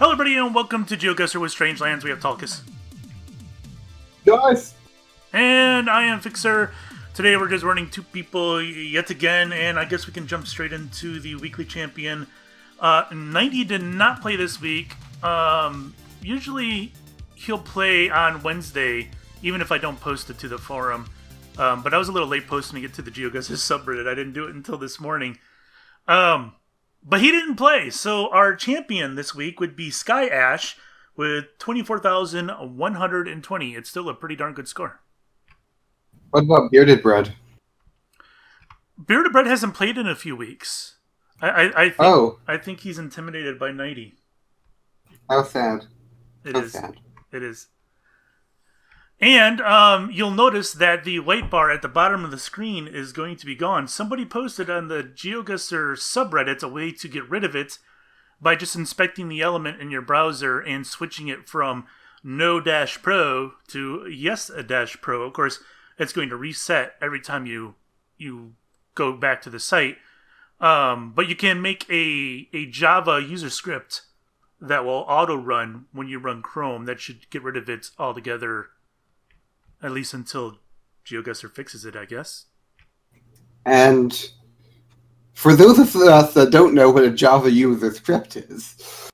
Hello everybody and welcome to GeoGuessr with Strangelands. We have Talkus. Nice! And I am Fixer. Today we're just running two people yet again, and I guess we can jump straight into the weekly champion. 90 did not play this week. Usually he'll play on Wednesday, even if I don't post it to the forum. But I was a little late posting it to the GeoGuessr subreddit. I didn't do it until this morning. But he didn't play, so our champion this week would be Sky Ash with 24,120. It's still a pretty darn good score. What about Bearded Bread? Bearded Bread hasn't played in a few weeks. I think he's intimidated by 90. How sad. It is. And you'll notice that the white bar at the bottom of the screen is going to be gone. Somebody posted on the GeoGuessr subreddit a way to get rid of it by just inspecting the element in your browser and switching it from no-pro to yes-pro. Of course, it's going to reset every time you go back to the site. But you can make a Java user script that will auto-run when you run Chrome. That should get rid of it altogether. At least until GeoGuessr fixes it, I guess. And for those of us that don't know what a Java user script is,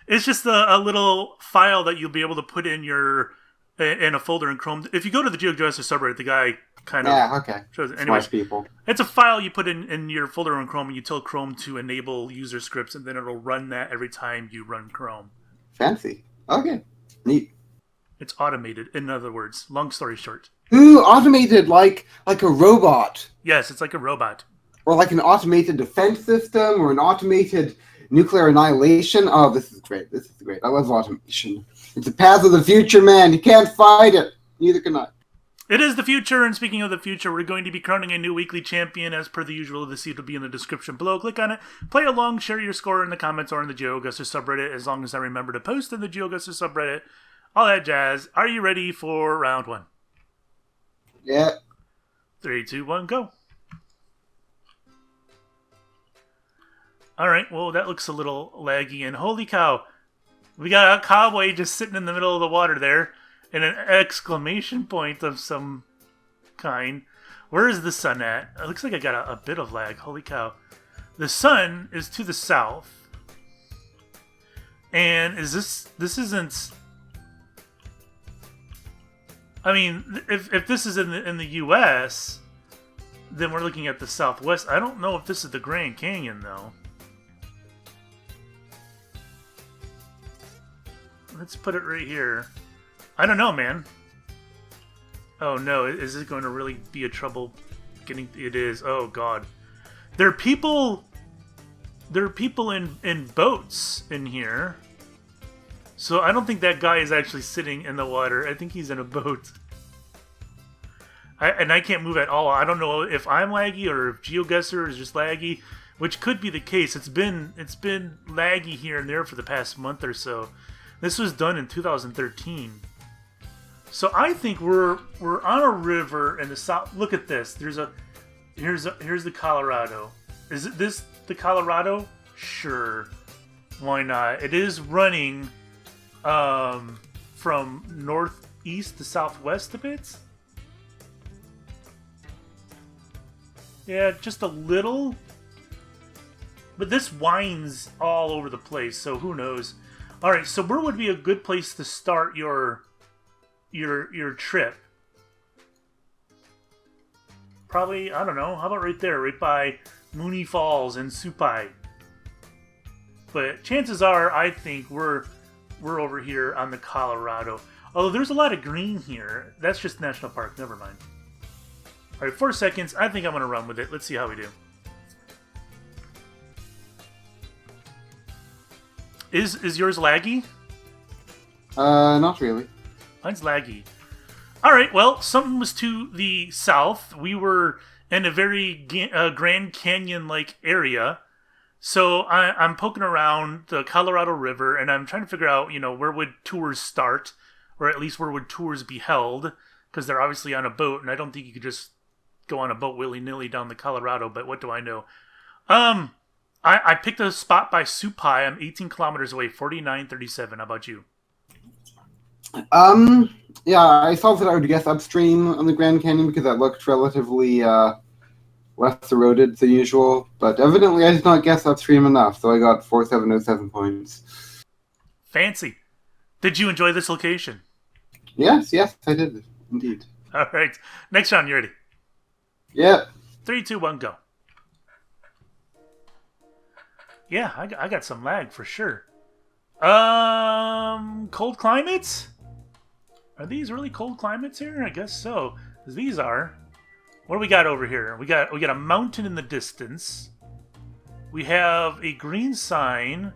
it's just a little file that you'll be able to put in a folder in Chrome. If you go to the GeoGuessr subreddit, the guy kind of shows it. Anyways, smart people. It's a file you put in your folder in Chrome, and you tell Chrome to enable user scripts, and then it'll run that every time you run Chrome. Fancy. Okay. Neat. It's automated, in other words. Long story short. Ooh, automated like a robot. Yes, it's like a robot. Or like an automated defense system, or an automated nuclear annihilation. Oh, this is great. This is great. I love automation. It's the path of the future, man. You can't fight it. Neither can I. It is the future, and speaking of the future, we're going to be crowning a new weekly champion. As per the usual, the seed will be in the description below. Click on it, play along, share your score in the comments or in the GeoGuessr subreddit, as long as I remember to post in the GeoGuessr subreddit. All that jazz. Are you ready for round one? Yeah. 3, 2, 1, go. Alright, well, that looks a little laggy, and holy cow. We got a cowboy just sitting in the middle of the water there, and an exclamation point of some kind. Where is the sun at? It looks like I got a bit of lag. Holy cow. The sun is to the south. And is this isn't... I mean, if this is in the U.S., then we're looking at the Southwest. I don't know if this is the Grand Canyon, though. Let's put it right here. I don't know, man. Oh, no. Is it going to really be a trouble getting... It is. Oh, God. There are people in boats in here. So I don't think that guy is actually sitting in the water. I think he's in a boat. I can't move at all. I don't know if I'm laggy or if GeoGuessr is just laggy, which could be the case. It's been laggy here and there for the past month or so. This was done in 2013. So I think we're on a river in the south. Look at this. Here's the Colorado. Is this the Colorado? Sure. Why not? It is running from northeast to southwest a bit. Yeah, just a little. But this winds all over the place, so who knows. Alright, so where would be a good place to start your trip? Probably, I don't know, how about right there, right by Mooney Falls and Supai. But chances are, I think, we're over here on the Colorado. Although there's a lot of green here. That's just National Park. Never mind. Alright, 4 seconds. I think I'm going to run with it. Let's see how we do. Is yours laggy? Not really. Mine's laggy. Alright, well, something was to the south. We were in a very Grand Canyon-like area. So I'm poking around the Colorado River, and I'm trying to figure out, where would tours start, or at least where would tours be held, because they're obviously on a boat, and I don't think you could just go on a boat willy-nilly down the Colorado, but what do I know? I picked a spot by Supai. I'm 18 kilometers away, 49.37. How about you? Yeah, I thought that I would guess upstream on the Grand Canyon because that looked relatively less eroded than usual. But evidently I did not guess upstream enough, so I got 4707 points. Fancy. Did you enjoy this location? Yes, I did. Indeed. All right. Next round, you ready? Yep. 3, 2, 1, go. Yeah, I got some lag for sure. Cold climates? Are these really cold climates here? I guess so. 'Cause these are. What do we got over here? We got a mountain in the distance. We have a green sign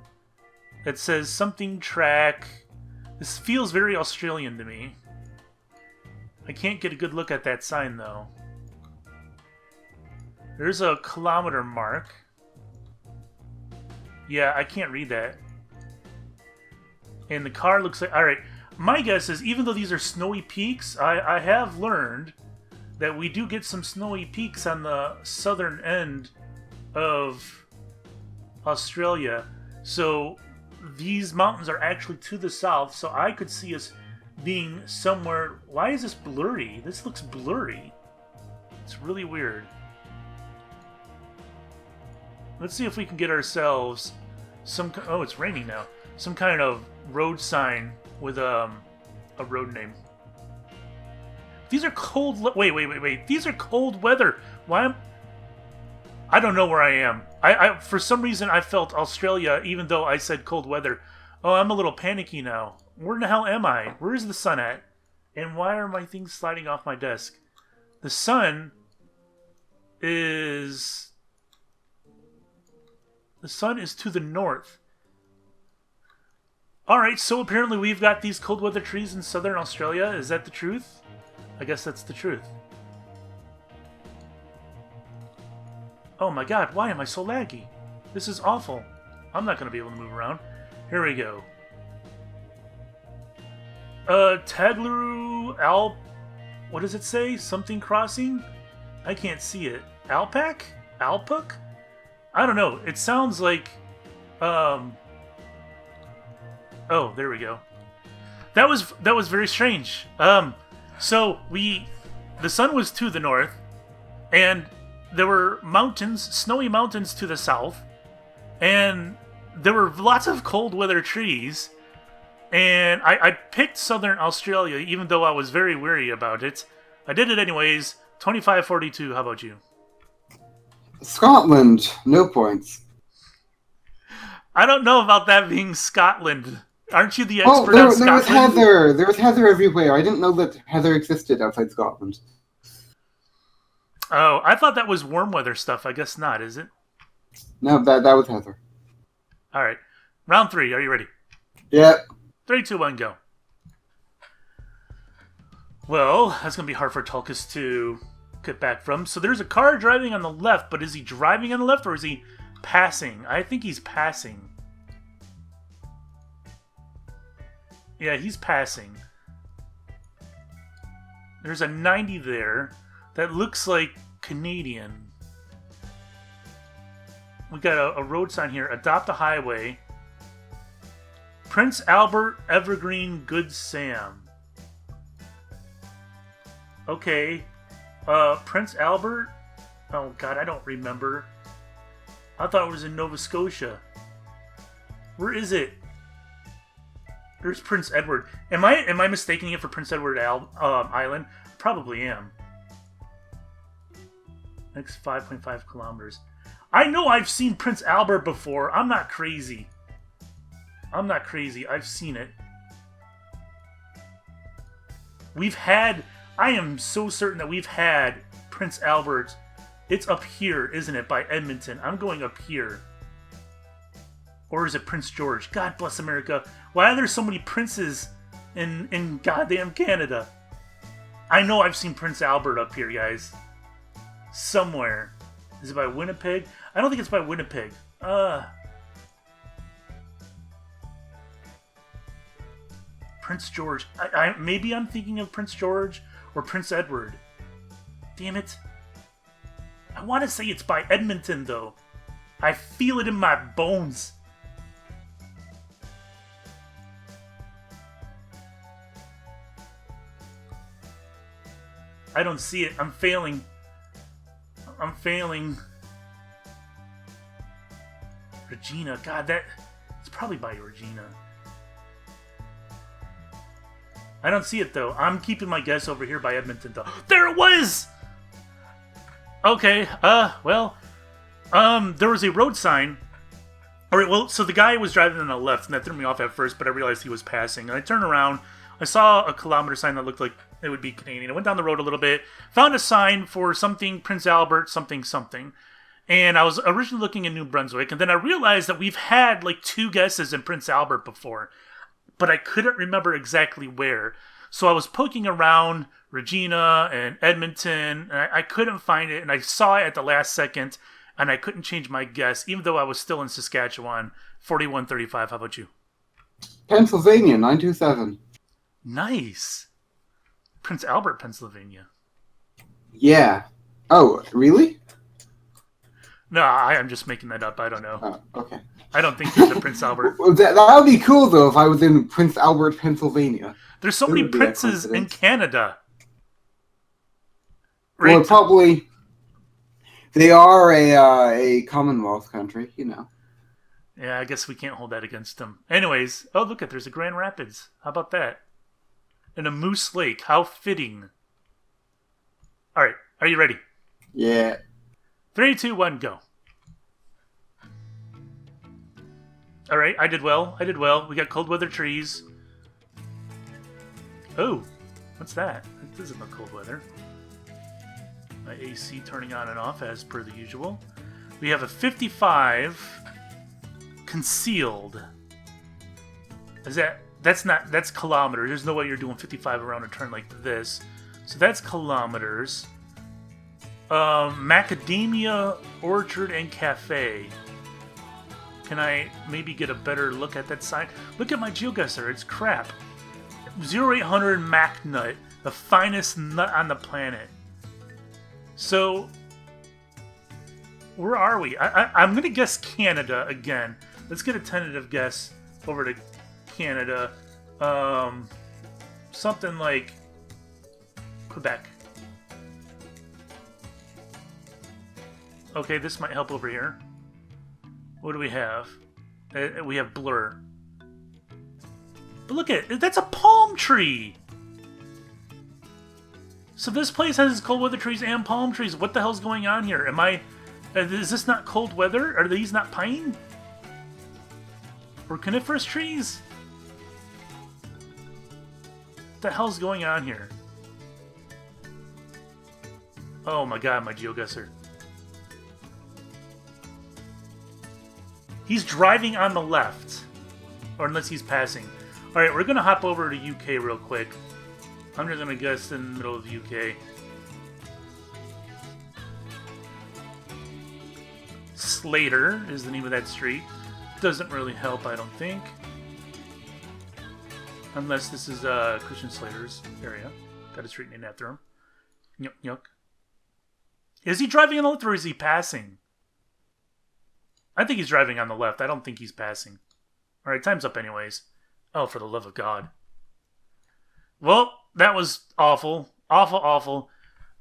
that says something track. This feels very Australian to me. I can't get a good look at that sign though. There's a kilometer mark. Yeah, I can't read that. And the car looks like... Alright, my guess is even though these are snowy peaks, I have learned that we do get some snowy peaks on the southern end of Australia. So these mountains are actually to the south, so I could see us being somewhere... Why is this blurry? This looks blurry. It's really weird. Let's see if we can get ourselves some... Oh, it's raining now. Some kind of road sign with a road name. These are cold... Wait. These are cold weather. Why am... I don't know where I am. I for some reason, I felt Australia, even though I said cold weather. Oh, I'm a little panicky now. Where in the hell am I? Where is the sun at? And why are my things sliding off my desk? The sun is... The sun is to the north. Alright, so apparently we've got these cold weather trees in southern Australia. Is that the truth? I guess that's the truth. Oh my god, why am I so laggy? This is awful. I'm not going to be able to move around. Here we go. Tagleru what does it say? Something crossing? I can't see it. Alpac? Alpuk? I don't know. It sounds like... Oh, there we go. That was very strange. So the sun was to the north, and there were mountains, snowy mountains to the south, and there were lots of cold weather trees, and I picked southern Australia, even though I was very weary about it. I did it anyways. 25-42. How about you? Scotland, no points. I don't know about that being Scotland. Aren't you the expert on Scotland? There was heather. There was heather everywhere. I didn't know that heather existed outside Scotland. Oh, I thought that was warm weather stuff. I guess not, is it? No, that was heather. All right. Round 3. Are you ready? Yep. 3, 2, 1, go. Well, that's going to be hard for Tulkas to get back from. So there's a car driving on the left, but is he driving on the left or is he passing? I think he's passing. Yeah, he's passing. There's a 90 there that looks like Canadian. We got a road sign here. Adopt a highway. Prince Albert, Evergreen, Good Sam. Okay. Prince Albert? Oh god, I don't remember. I thought it was in Nova Scotia. Where is it? There's Prince Edward. Am I mistaking it for Prince Edward Island? Probably am. Next 5.5 kilometers. I know I've seen Prince Albert before. I'm not crazy. I've seen it. I am so certain that we've had Prince Albert. It's up here, isn't it, by Edmonton? I'm going up here. Or is it Prince George? God bless America. Why are there so many princes in goddamn Canada? I know I've seen Prince Albert up here, guys. Somewhere. Is it by Winnipeg? I don't think it's by Winnipeg. Prince George. Maybe I'm thinking of Prince George or Prince Edward. Damn it. I want to say it's by Edmonton, though. I feel it in my bones. I don't see it. I'm failing. I'm failing. Regina. God, it's probably by Regina. I don't see it, though. I'm keeping my guess over here by Edmonton, though. There it was! Okay, well, there was a road sign. Alright, well, so the guy was driving on the left, and that threw me off at first, but I realized he was passing. And I turned around, I saw a kilometer sign that looked like it would be Canadian. I went down the road a little bit, found a sign for something Prince Albert, something, something. And I was originally looking in New Brunswick, and then I realized that we've had, like, 2 guesses in Prince Albert before. But I couldn't remember exactly where. So I was poking around Regina and Edmonton, and I couldn't find it, and I saw it at the last second, and I couldn't change my guess, even though I was still in Saskatchewan. 4135, how about you? Pennsylvania, 927. Nice. Prince Albert, Pennsylvania. Yeah. Oh, really? No, I'm just making that up. I don't know. Oh, okay. I don't think there's a Prince Albert. That would be cool, though, if I was in Prince Albert, Pennsylvania. There's so many princes in Canada. Right? Well, probably... They are a Commonwealth country, you know. Yeah, I guess we can't hold that against them. Anyways, oh, look there's a Grand Rapids. How about that? And a Moose Lake. How fitting. All right, are you ready? Yeah. 3, 2, 1, go. All right, I did well. We got cold weather trees. Oh, what's that? That doesn't look cold weather. My AC turning on and off as per the usual. We have a 55 concealed. That's kilometers. There's no way you're doing 55 around a turn like this. So that's kilometers. Macadamia Orchard and Cafe. Can I maybe get a better look at that sign? Look at my GeoGuessr. It's crap. 0800 Mac Nut. The finest nut on the planet. So, where are we? I'm going to guess Canada again. Let's get a tentative guess over to Canada. Something like Quebec. Okay, this might help over here. What do we have? We have blur. But look at it. That's a palm tree! So this place has cold weather trees and palm trees. What the hell's going on here? Is this not cold weather? Are these not pine? Or coniferous trees? What the hell's going on here? Oh my god, my GeoGuessr. He's driving on the left. Or unless he's passing. Alright, we're gonna hop over to UK real quick. I'm just gonna guess in the middle of UK. Slater is the name of that street. Doesn't really help, I don't think. Unless this is Christian Slater's area. Got a street named after him. Yuck, yuck. Is he driving on the left or is he passing? I think he's driving on the left. I don't think he's passing. Alright, time's up anyways. Oh, for the love of God. Well, that was awful. Awful, awful.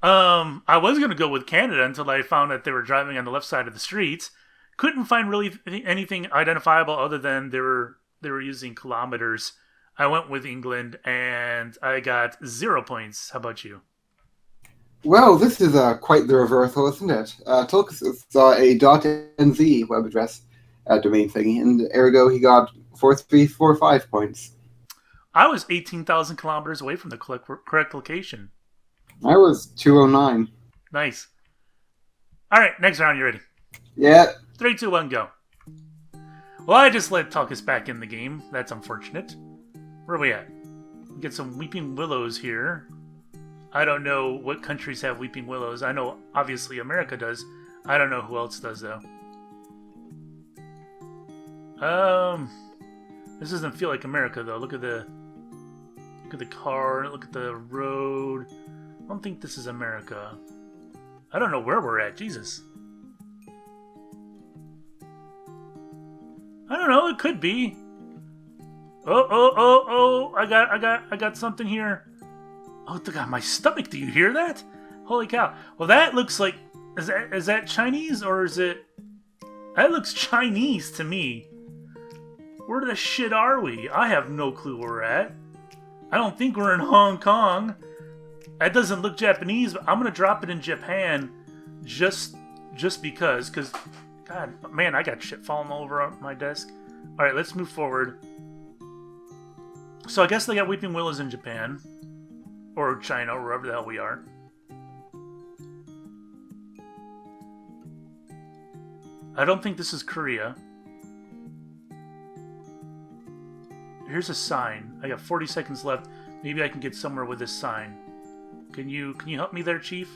I was going to go with Canada until I found that they were driving on the left side of the streets. Couldn't find really anything identifiable other than they were using kilometers. I went with England, and I got 0 points. How about you? Well, this is quite the reversal, isn't it? Tulkus saw a .nz web address domain thingy, and ergo he got 4345 points. I was 18,000 kilometers away from the correct location. I was 209. Nice. All right, next round, you ready? Yeah. 3, 2, 1, go. Well, I just let Tulkus back in the game. That's unfortunate. Where are we at? We get some weeping willows here. I don't know what countries have weeping willows. I know, obviously, America does. I don't know who else does, though. This doesn't feel like America, though. Look at the car. Look at the road. I don't think this is America. I don't know where we're at. Jesus. I don't know. It could be. Oh! I got something here. Oh, God, my stomach! Do you hear that? Holy cow! Well, that looks like is that Chinese or is it? That looks Chinese to me. Where the shit are we? I have no clue where we're at. I don't think we're in Hong Kong. That doesn't look Japanese, but I'm gonna drop it in Japan, just because. Cause, God, man, I got shit falling all over my desk. All right, let's move forward. So I guess they got weeping willows in Japan, or China, or wherever the hell we are. I don't think this is Korea. Here's a sign. I got 40 seconds left. Maybe I can get somewhere with this sign. Can you help me there, Chief?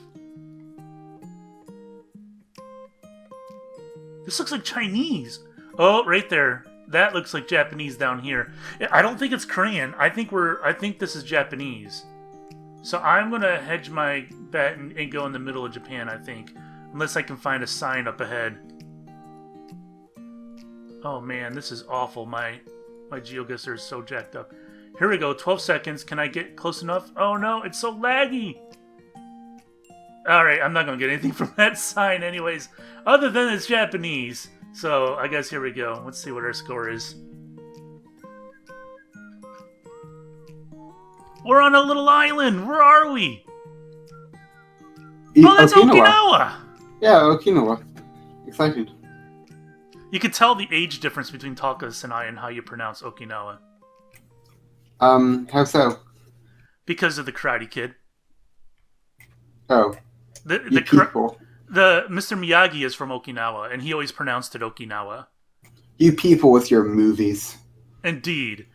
This looks like Chinese. Oh, right there. That looks like Japanese down here. I don't think it's Korean. I think this is Japanese. So I'm gonna hedge my bet and go in the middle of Japan, I think. Unless I can find a sign up ahead. Oh man, this is awful. My GeoGuessr is so jacked up. Here we go, 12 seconds. Can I get close enough? Oh no, it's so laggy! Alright, I'm not gonna get anything from that sign anyways. Other than it's Japanese. So, I guess here we go. Let's see what our score is. We're on a little island! Where are we? Oh, that's Okinawa! Yeah, Okinawa. Excited. You could tell the age difference between Talkas and I and how you pronounce Okinawa. How so? Because of the Karate Kid. Oh. The Mr. Miyagi is from Okinawa, and he always pronounced it Okinawa. You people with your movies. Indeed.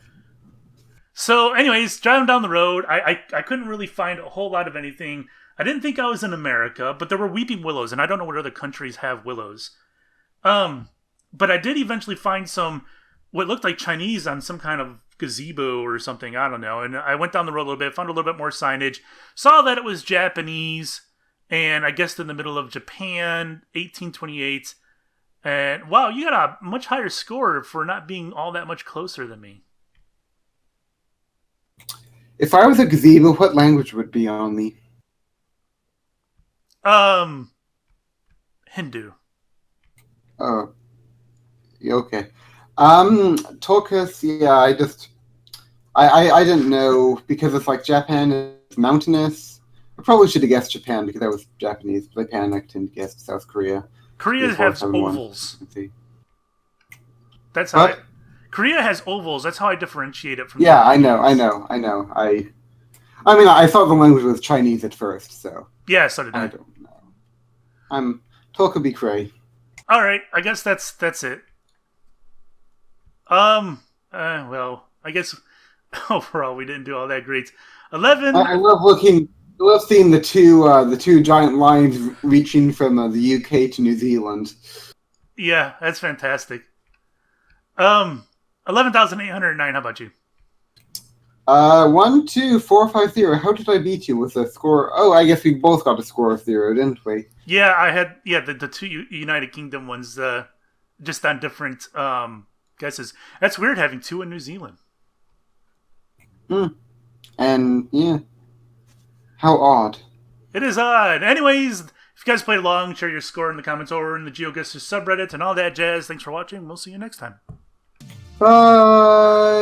So, anyways, driving down the road, I couldn't really find a whole lot of anything. I didn't think I was in America, but there were weeping willows, and I don't know what other countries have willows. But I did eventually find some, what looked like Chinese on some kind of gazebo or something, I don't know. And I went down the road a little bit, found a little bit more signage, saw that it was Japanese, and I guessed in the middle of Japan, 1828. And wow, you got a much higher score for not being all that much closer than me. If I was a gazebo, what language would be on me? Hindu. Oh. Okay. Tulkas, yeah, I didn't know, because it's like Japan is mountainous. I probably should have guessed Japan because that was Japanese, but I panicked and guessed South Korea. Korea has ovals. That's how Korea has ovals. That's how I differentiate it from Japanese. I know. I mean, I thought the language was Chinese at first, so. Yeah, so did I. I don't know. Tulka be cray. All right, I guess that's it. Well, I guess overall we didn't do all that great. 11. I love seeing the two giant lines reaching from the UK to New Zealand. Yeah, that's fantastic. 11,809. How about you? 12450. How did I beat you with a score? Oh, I guess we both got a score of 0, didn't we? Yeah, I had the two United Kingdom ones just on different guesses. That's weird having two in New Zealand. And yeah, how odd. It is odd. Anyways, if you guys played along, share your score in the comments or in the GeoGuessr subreddit and all that jazz. Thanks for watching. We'll see you next time. Bye.